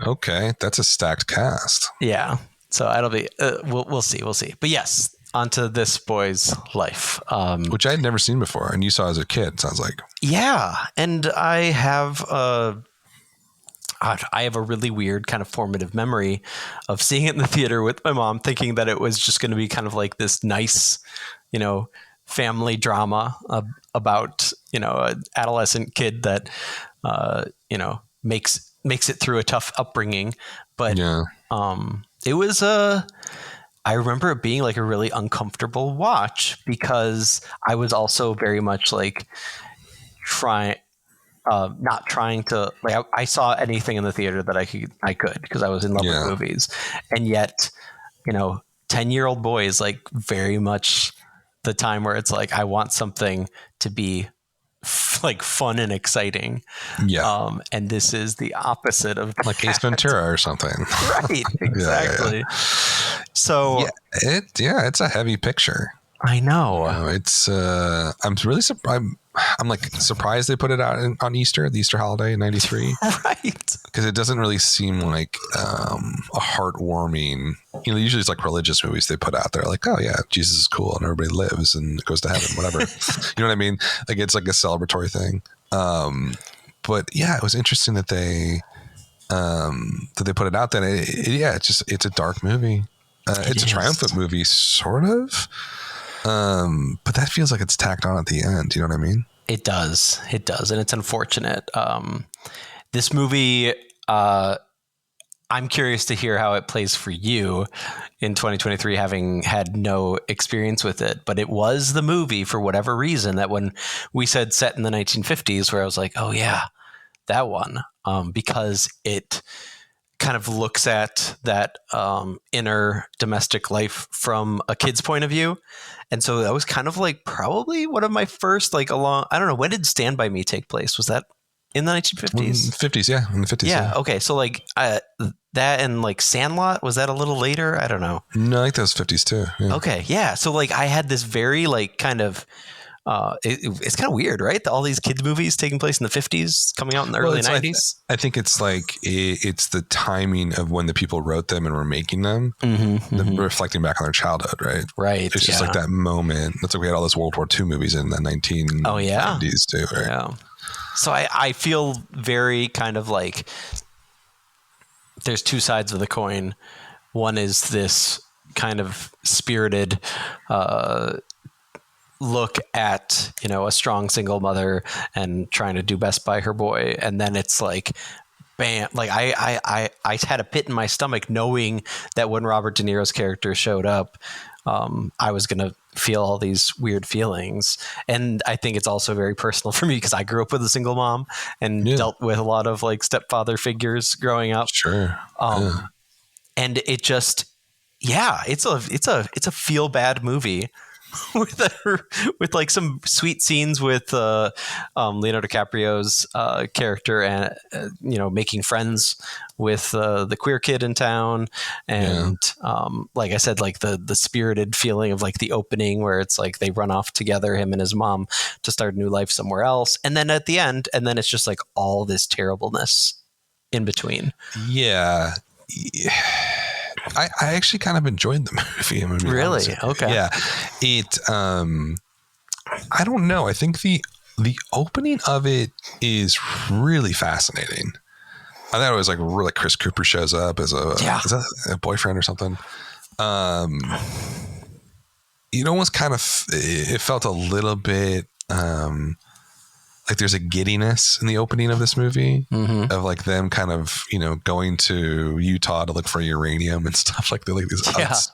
Speaker 2: Okay. That's a stacked cast.
Speaker 1: Yeah. So it'll be. We'll see. But yes, onto This Boy's Life,
Speaker 2: which I had never seen before, and you saw as a kid. Sounds like.
Speaker 1: Yeah, and I have a really weird kind of formative memory of seeing it in the theater with my mom, thinking that it was just going to be kind of like this nice, family drama about an adolescent kid that makes it through a tough upbringing. But it was I remember it being like a really uncomfortable watch because I was also very much like not trying to like I saw anything in the theater that I could because I was in love with movies, and yet 10-year-old boy is like very much the time where it's like I want something to be like fun and exciting. And this is the opposite of that.
Speaker 2: Like Ace Ventura or something.
Speaker 1: Right, exactly. So
Speaker 2: it's a heavy picture.
Speaker 1: I know.
Speaker 2: It's I'm really surprised. I'm like surprised they put it out on Easter, the Easter holiday in '93.
Speaker 1: Right.
Speaker 2: Because it doesn't really seem like a heartwarming, usually it's like religious movies they put out there. Like, oh yeah, Jesus is cool and everybody lives and goes to heaven, whatever. You know what I mean? Like it's like a celebratory thing. But yeah, it was interesting that they put it out there. It's a dark movie. It's a triumphant movie, sort of. But that feels like it's tacked on at the end. You know what I mean?
Speaker 1: It does. It does. And it's unfortunate. This movie, I'm curious to hear how it plays for you in 2023, having had no experience with it. But it was the movie, for whatever reason, that when we said set in the 1950s, where I was like, oh, yeah, that one, because it kind of looks at that inner domestic life from a kid's point of view. And so that was kind of like probably one of my first, like, I don't know, when did Stand By Me take place? Was that in the 1950s?
Speaker 2: 50s, yeah. In the 50s.
Speaker 1: Yeah. Okay. So like that and like Sandlot, was that a little later? I don't know.
Speaker 2: No, I think that was 50s too. Yeah.
Speaker 1: Okay. Yeah. So like I had this very like kind of, it's kind of weird, right? All these kids movies taking place in the 50s, coming out in the early 90s.
Speaker 2: I think it's like it's the timing of when the people wrote them and were making them, reflecting back on their childhood, right?
Speaker 1: Right.
Speaker 2: It's just like that moment. That's like we had all those World War II movies in the 1990s too, right?
Speaker 1: Yeah. So I feel very kind of like there's two sides of the coin. One is this kind of spirited look at, you know, a strong single mother and trying to do best by her boy. And then it's like, bam, like I had a pit in my stomach knowing that when Robert De Niro's character showed up, I was going to feel all these weird feelings. And I think it's also very personal for me because I grew up with a single mom and dealt with a lot of like stepfather figures growing up.
Speaker 2: Sure.
Speaker 1: And it just, it's a feel bad movie. with like some sweet scenes with Leonardo DiCaprio's character and you know, making friends with the queer kid in town, and like I said, like the spirited feeling of like the opening where it's like they run off together, him and his mom, to start a new life somewhere else, and then at the end, and then it's just like all this terribleness in between.
Speaker 2: Yeah. I actually kind of enjoyed the movie.
Speaker 1: Really? Okay.
Speaker 2: Yeah. It, I don't know. I think the opening of it is really fascinating. I thought it was like really Chris Cooper shows up as is that a boyfriend or something? It almost kind of, it felt a little bit, like there's a giddiness in the opening of this movie of like them kind of, you know, going to Utah to look for uranium and stuff like that, like these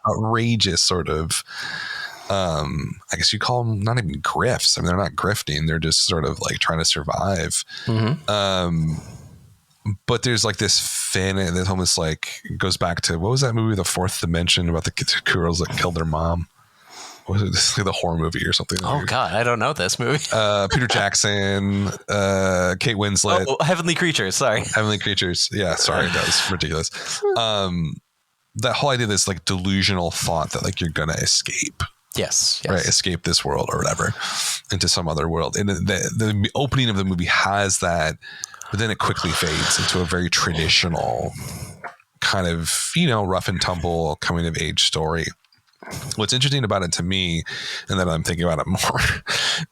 Speaker 2: outrageous sort of, I guess you call them not even grifts. I mean, they're not grifting. They're just sort of like trying to survive. But there's like this fan that almost like goes back to, what was that movie, The Fourth Dimension, about the girls that killed their mom? Was it this, like the horror movie or something?
Speaker 1: Oh God, I don't know this movie.
Speaker 2: Peter Jackson, Kate Winslet.
Speaker 1: Oh, Heavenly Creatures. Sorry,
Speaker 2: Heavenly Creatures. Yeah, sorry, that was ridiculous. That whole idea, this like delusional thought that like you're gonna escape.
Speaker 1: Yes.
Speaker 2: Right, escape this world or whatever into some other world. And the opening of the movie has that, but then it quickly fades into a very traditional kind of, you know, rough and tumble coming of age story. What's interesting about it to me, and then I'm thinking about it more,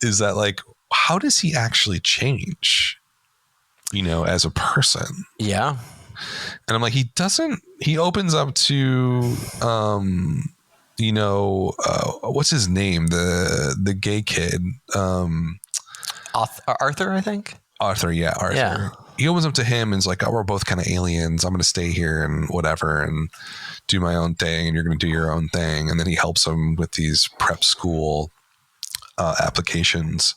Speaker 2: is that like, how does he actually change, you know, as a person?
Speaker 1: Yeah.
Speaker 2: And I'm like, he opens up to, you know, what's his name? The gay kid.
Speaker 1: Arthur, I think.
Speaker 2: Arthur. Yeah. Arthur. Yeah. He opens up to him and is like, oh, we're both kind of aliens. I'm going to stay here and whatever and do my own thing, and you're going to do your own thing. And then he helps him with these prep school applications.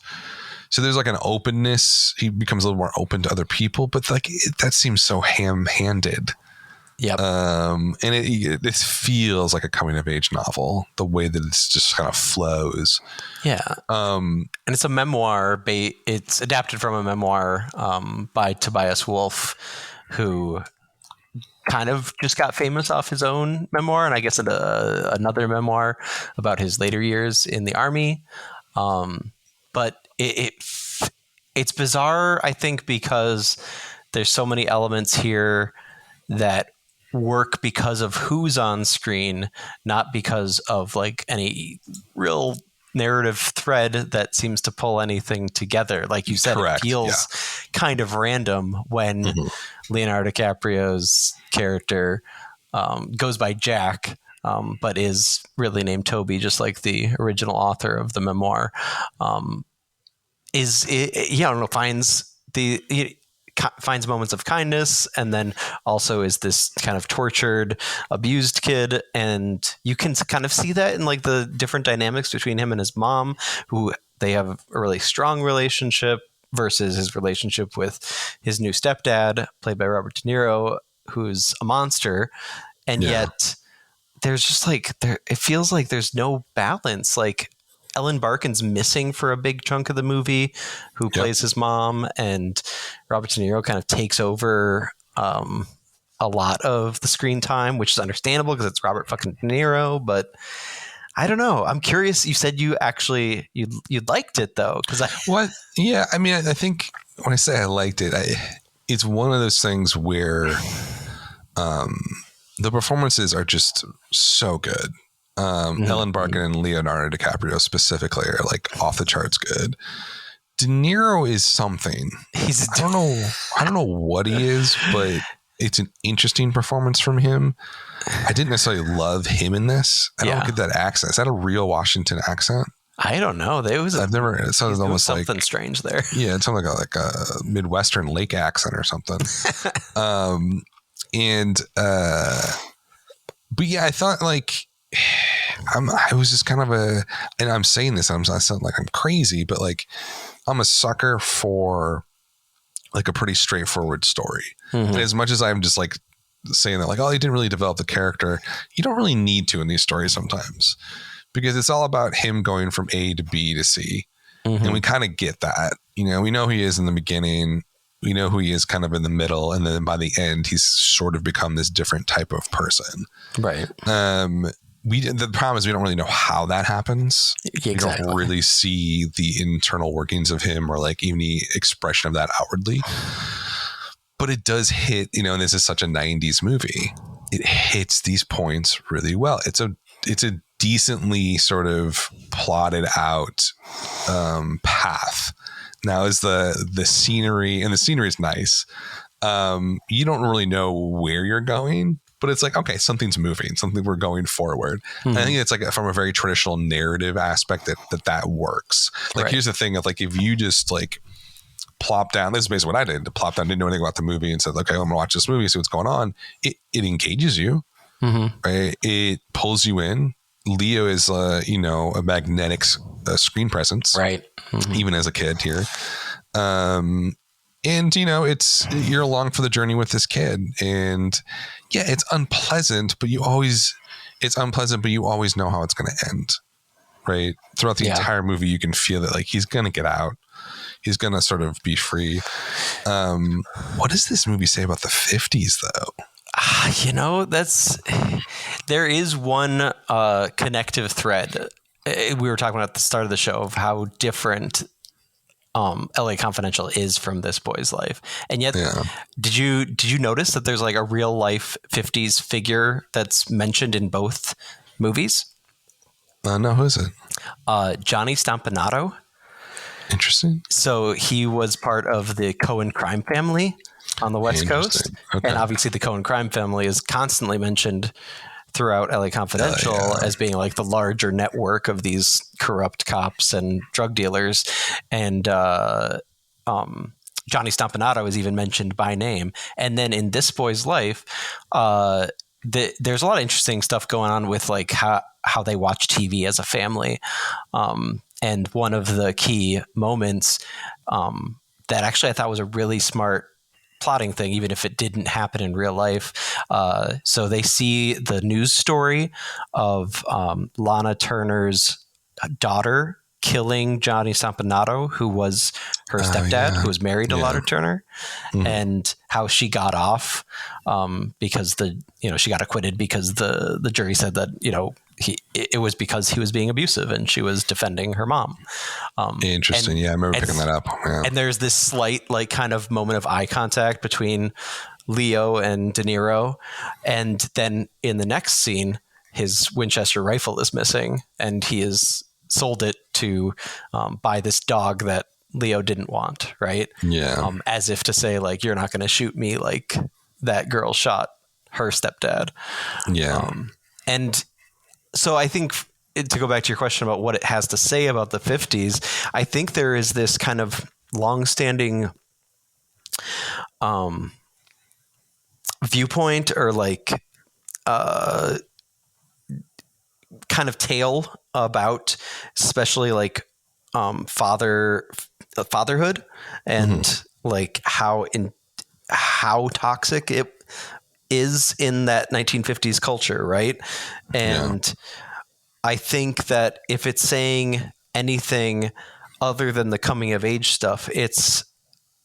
Speaker 2: So there's like an openness. He becomes a little more open to other people, but like that seems so ham-handed.
Speaker 1: Yep.
Speaker 2: And it feels like a coming of age novel, the way that it's just kind of flows.
Speaker 1: Yeah. And it's a memoir. It's adapted from a memoir by Tobias Wolff, who kind of just got famous off his own memoir, and I guess another memoir about his later years in the army. But it's bizarre, I think, because there's so many elements here that work because of who's on screen, not because of like any real narrative thread that seems to pull anything together. Like you said,
Speaker 2: Correct.
Speaker 1: It feels kind of random when Leonardo DiCaprio's character goes by Jack, but is really named Toby, just like the original author of the memoir. I don't know, finds moments of kindness, and then also is this kind of tortured, abused kid. And you can kind of see that in like the different dynamics between him and his mom, who they have a really strong relationship, versus his relationship with his new stepdad, played by Robert De Niro, who's a monster. And yet there's just like, it feels like there's no balance. Like, Ellen Barkin's missing for a big chunk of the movie, who plays his mom, and Robert De Niro kind of takes over a lot of the screen time, which is understandable because it's Robert fucking De Niro. But I don't know. I'm curious. You said you liked it though, because
Speaker 2: Yeah, I mean, I think when I say I liked it, it's one of those things where the performances are just so good. Ellen Barkin and Leonardo DiCaprio specifically are like off the charts good. De Niro is something. I don't know what he is, but it's an interesting performance from him. I didn't necessarily love him in this. I don't get that accent. Is that a real Washington accent?
Speaker 1: I don't know.
Speaker 2: It sounds almost like
Speaker 1: something strange there.
Speaker 2: Yeah, it sounds like a Midwestern lake accent or something. But yeah, I thought like I was just kind of and I'm saying this, I sound like I'm crazy, but like I'm a sucker for like a pretty straightforward story. And as much as I'm just like saying that, like, oh, you didn't really develop the character, you don't really need to in these stories sometimes, because it's all about him going from A to B to C. And we kind of get that, we know who he is in the beginning. We know who he is kind of in the middle. And then by the end, he's sort of become this different type of person.
Speaker 1: Right.
Speaker 2: The problem is we don't really know how that happens.
Speaker 1: Exactly.
Speaker 2: We don't really see the internal workings of him or like even the expression of that outwardly. But it does hit, and this is such a 90s movie. It hits these points really well. It's a decently sort of plotted out path. Now is the scenery, and the scenery is nice. You don't really know where you're going, but it's like, okay, something's moving, we're going forward. And I think it's like from a very traditional narrative aspect that works. Like, here's the thing of like, if you just like plop down, this is basically what I did, to plop down, didn't know anything about the movie and said, okay, I'm gonna watch this movie, see what's going on. It engages you, right? It pulls you in. Leo is, a magnetic screen presence,
Speaker 1: right?
Speaker 2: Even as a kid here. And you're along for the journey with this kid, and yeah, it's unpleasant, but you always know how it's going to end, right? Throughout the entire movie, you can feel that like he's going to get out. He's going to sort of be free. What does this movie say about the 50s though?
Speaker 1: There is one connective thread. We were talking about at the start of the show of how different LA Confidential is from This Boy's Life. And yet, did you notice that there's like a real life 50s figure that's mentioned in both movies?
Speaker 2: No, who is it?
Speaker 1: Johnny Stompanato.
Speaker 2: Interesting.
Speaker 1: So he was part of the Cohen crime family on the West Coast. Okay. And obviously the Cohen crime family is constantly mentioned throughout LA Confidential as being like the larger network of these corrupt cops and drug dealers. And Johnny Stompanato is even mentioned by name. And then in This Boy's Life, there's a lot of interesting stuff going on with like how they watch TV as a family. And one of the key moments that actually I thought was a really smart plotting thing, even if it didn't happen in real life. So they see the news story of Lana Turner's daughter killing Johnny Stompanato, who was her stepdad, who was married to Lana Turner, and how she got off because she got acquitted because the jury said that, it was because he was being abusive and she was defending her mom.
Speaker 2: Interesting. I remember picking that up. Yeah.
Speaker 1: And there's this slight like kind of moment of eye contact between Leo and De Niro. And then in the next scene, his Winchester rifle is missing and he has sold it to buy this dog that Leo didn't want. Right.
Speaker 2: Yeah.
Speaker 1: As if to say like, you're not going to shoot me like that girl shot her stepdad.
Speaker 2: Yeah.
Speaker 1: And So I think to go back to your question about what it has to say about the 50s, I think there is this kind of longstanding viewpoint or like kind of tale about especially like fatherhood and like how toxic it is in that 1950s culture, right? And I think that if it's saying anything other than the coming of age stuff, it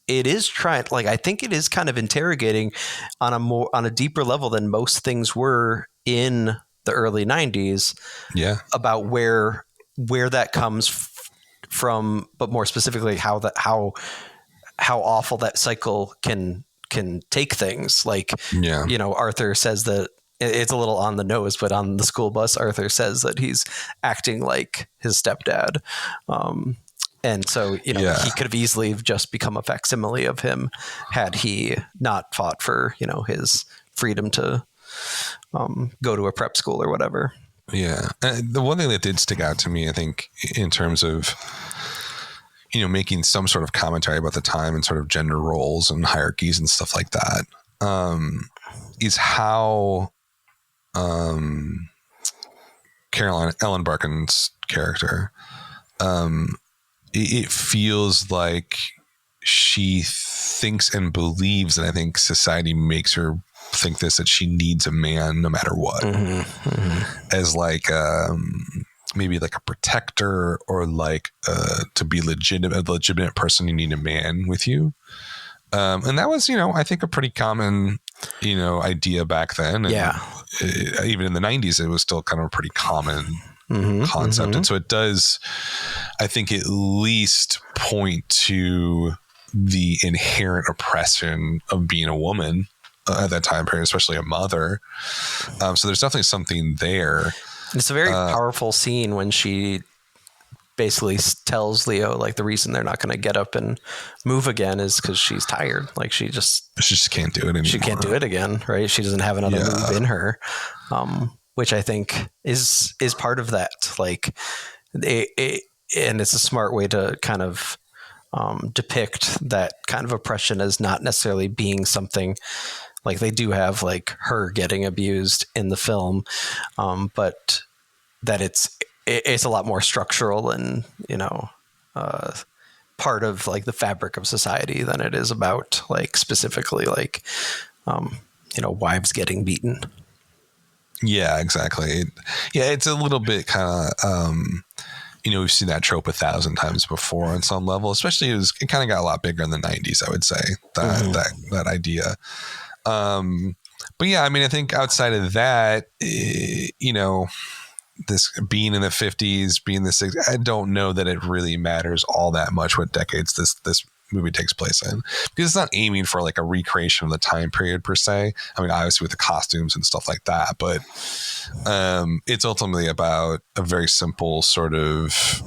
Speaker 1: is trying, like, I think it is kind of interrogating on a deeper level than most things were in the early 90s about where that comes from, but more specifically how awful that cycle can take things. Like, you know, Arthur says that it's a little on the nose, but on the school bus, Arthur says that he's acting like his stepdad. And so, you know, he could have easily just become a facsimile of him had he not fought for, you know, his freedom to go to a prep school or whatever.
Speaker 2: Yeah. The one thing that did stick out to me, I think, in terms of, you know, making some sort of commentary about the time and sort of gender roles and hierarchies and stuff like that, is how Caroline Ellen Barkin's character, it feels like she thinks and believes, and I think society makes her think this, that she needs a man no matter what, as like maybe like a protector, or like to be a legitimate person, you need a man with you. And that was, you know, I think a pretty common, you know, idea back then. And even in the 90s, it was still kind of a pretty common concept. And so it does, I think, at least point to the inherent oppression of being a woman at that time period, especially a mother. So there's definitely something there.
Speaker 1: It's a very powerful scene when she basically tells Leo, like, the reason they're not going to get up and move again is because she's tired. Like, she just can't do it anymore. She can't do it again, right? She doesn't have another move in her, which I think is part of that. Like, and it's a smart way to kind of depict that kind of oppression as not necessarily being something like they do have, like her getting abused in the film, but that it's a lot more structural and, you know, part of like the fabric of society than it is about like specifically like, you know, wives getting beaten.
Speaker 2: Yeah, exactly. It's a little bit kind of, you know, we've seen that trope 1,000 times before on some level, especially it kind of got a lot bigger in the 90s, I would say, that idea. But yeah, I mean, I think outside of that, you know, this being in the 50s, being the 60s, I don't know that it really matters all that much what decades this movie takes place in, because it's not aiming for like a recreation of the time period per se. I mean, obviously with the costumes and stuff like that, but it's ultimately about a very simple sort of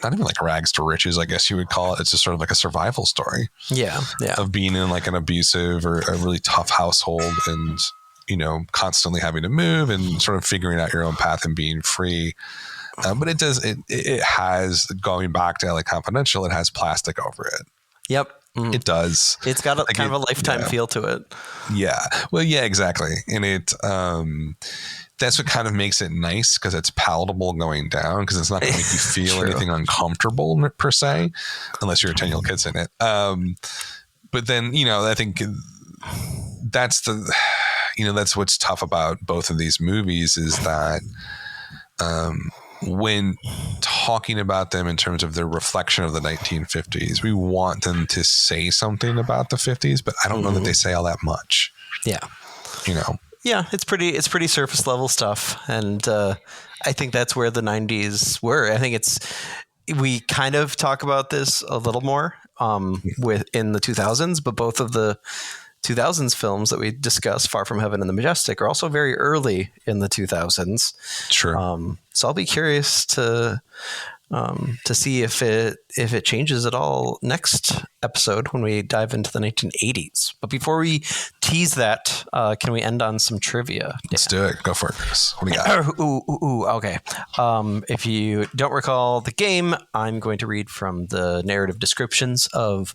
Speaker 2: not even like rags to riches, I guess you would call it. It's just sort of like a survival story. Yeah. Of being in like an abusive or a really tough household, and, you know, constantly having to move and sort of figuring out your own path and being free. But it has, going back to LA Confidential, it has plastic over it.
Speaker 1: Yep.
Speaker 2: It does.
Speaker 1: It's got kind of a Lifetime feel to it.
Speaker 2: Yeah. Well, yeah, exactly. And that's what kind of makes it nice, because it's palatable going down, because it's not going to make you feel anything uncomfortable per se, unless you're a 10-year-old kid's in it. But then, you know, I think that's that's what's tough about both of these movies, is that when talking about them in terms of their reflection of the 1950s, we want them to say something about the 50s, but I don't know that they say all that much. Yeah. You know?
Speaker 1: Yeah, it's pretty surface level stuff. And I think that's where the 90s were. I think we kind of talk about this a little more in the 2000s, but both of the 2000s films that we discuss, Far From Heaven and The Majestic, are also very early in the 2000s.
Speaker 2: Sure.
Speaker 1: So I'll be curious to to see if it changes at all next episode when we dive into the 1980s. But before we tease that, can we end on some trivia?
Speaker 2: Let's do it. Go for it, Chris. What do you got?
Speaker 1: Okay. If you don't recall the game, I'm going to read from the narrative descriptions of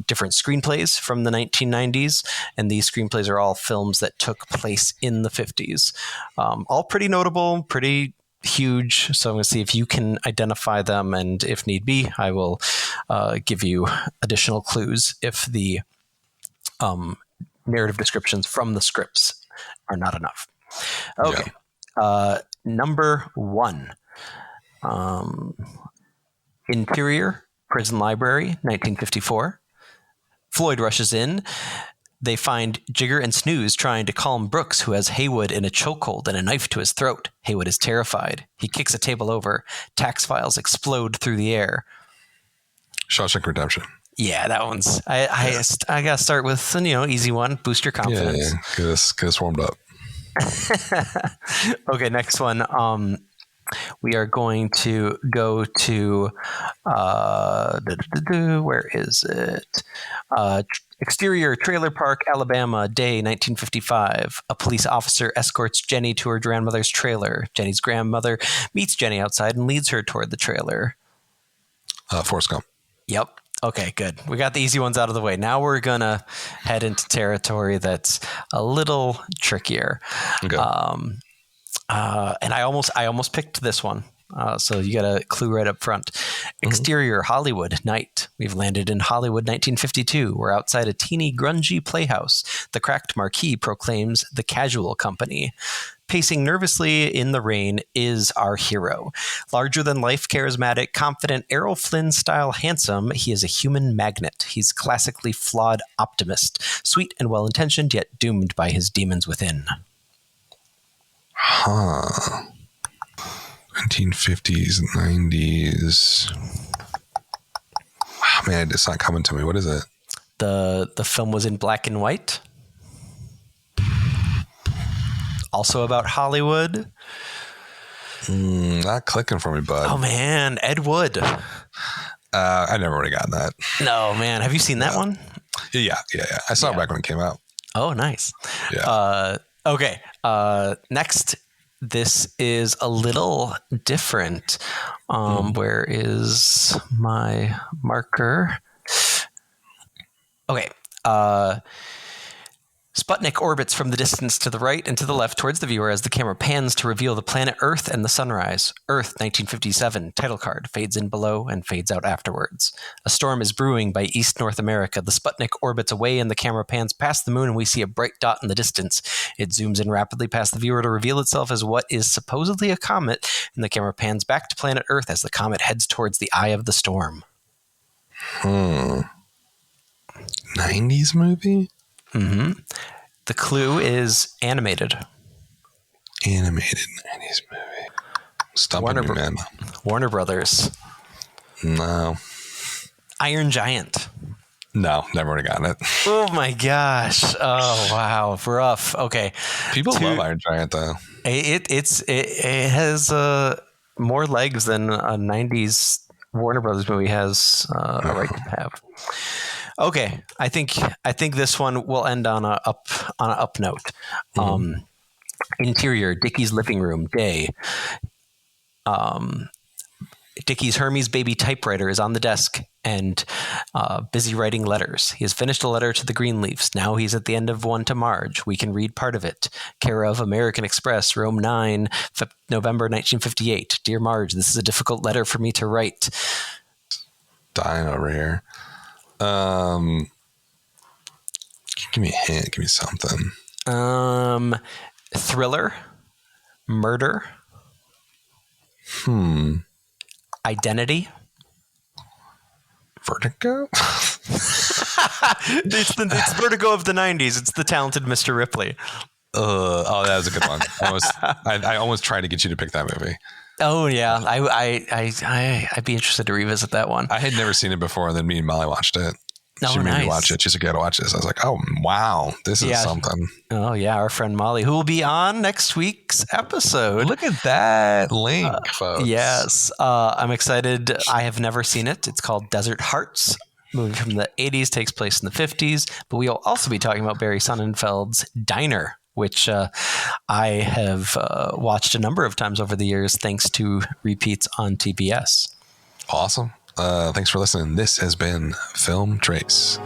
Speaker 1: different screenplays from the 1990s. And these screenplays are all films that took place in the 50s. All pretty notable, pretty huge. So I'm going to see if you can identify them. And if need be, I will give you additional clues if the narrative descriptions from the scripts are not enough. Okay. Yeah. Number 1. Interior, prison library, 1954. Floyd rushes in. They find Jigger and Snooze trying to calm Brooks, who has Haywood in a chokehold and a knife to his throat. Haywood is terrified. He kicks a table over. Tax files explode through the air.
Speaker 2: Shawshank Redemption.
Speaker 1: Yeah, that one's. I gotta start with easy one. Boost your confidence.
Speaker 2: Yeah. Get us warmed up.
Speaker 1: Okay, next one. We are going to go to where is it? Exterior, trailer park, Alabama, day 1955. A police officer escorts Jenny to her grandmother's trailer. Jenny's grandmother meets Jenny outside and leads her toward the trailer.
Speaker 2: Forrest Gump.
Speaker 1: Yep. Okay, good. We got the easy ones out of the way. Now we're gonna head into territory that's a little trickier.
Speaker 2: Okay.
Speaker 1: And I almost picked this one. So you got a clue right up front. Exterior, Hollywood, night. We've landed in Hollywood, 1952. We're outside a teeny, grungy playhouse. The cracked marquee proclaims the Casual Company. Pacing nervously in the rain is our hero. Larger than life, charismatic, confident, Errol Flynn-style handsome, he is a human magnet. He's classically flawed optimist, sweet and well-intentioned, yet doomed by his demons within.
Speaker 2: 1950s, 90s. Oh, man, it's not coming to me. What is it?
Speaker 1: The film was in black and white. Also about Hollywood.
Speaker 2: Not clicking for me, bud.
Speaker 1: Oh man, Ed Wood.
Speaker 2: I never would have gotten that.
Speaker 1: No, man. Have you seen that one?
Speaker 2: Yeah. I saw it back when it came out.
Speaker 1: Oh, nice.
Speaker 2: Yeah.
Speaker 1: Okay. Next, this is a little different. Where is my marker? Okay. Sputnik orbits from the distance to the right and to the left towards the viewer as the camera pans to reveal the planet Earth and the sunrise. Earth, 1957, title card, fades in below and fades out afterwards. A storm is brewing by East North America. The Sputnik orbits away and the camera pans past the moon and we see a bright dot in the distance. It zooms in rapidly past the viewer to reveal itself as what is supposedly a comet, and the camera pans back to planet Earth as the comet heads towards the eye of the storm.
Speaker 2: 90s movie?
Speaker 1: The clue is animated.
Speaker 2: Animated 90s movie. Stumping me, man.
Speaker 1: Warner Brothers.
Speaker 2: No.
Speaker 1: Iron Giant.
Speaker 2: No, never would have gotten it.
Speaker 1: Oh my gosh. Oh wow. Rough. Okay.
Speaker 2: People love Iron Giant though.
Speaker 1: It has more legs than a 90s Warner Brothers movie has a right to have. Okay, I think this one will end on a up note. Interior, Dickie's living room, day. Dickie's Hermes baby typewriter is on the desk and busy writing letters. He has finished a letter to the Greenleafs. Now he's at the end of one to Marge. We can read part of it. Care of American Express, Rome 9, November 1958. Dear Marge, this is a difficult letter for me to write.
Speaker 2: Dying over here. Give me a hint. Give me something.
Speaker 1: Thriller, murder, identity,
Speaker 2: Vertigo.
Speaker 1: it's Vertigo of the 90s. It's the talented Mr. Ripley.
Speaker 2: Oh, that was a good one. I almost tried to get you to pick that movie.
Speaker 1: Oh yeah, I'd be interested to revisit that one.
Speaker 2: I had never seen it before, and then me and Molly watched it. She made me watch it. She's like, you gotta watch this. I was like, oh, wow, this is something.
Speaker 1: Oh, yeah. Our friend Molly, who will be on next week's episode.
Speaker 2: Look at that link, folks.
Speaker 1: Yes. I'm excited. I have never seen it. It's called Desert Hearts. Movie from the 80s, takes place in the 50s. But we will also be talking about Barry Sonnenfeld's Diner, which I have watched a number of times over the years, thanks to repeats on TBS.
Speaker 2: Awesome. Thanks for listening. This has been Film Trace.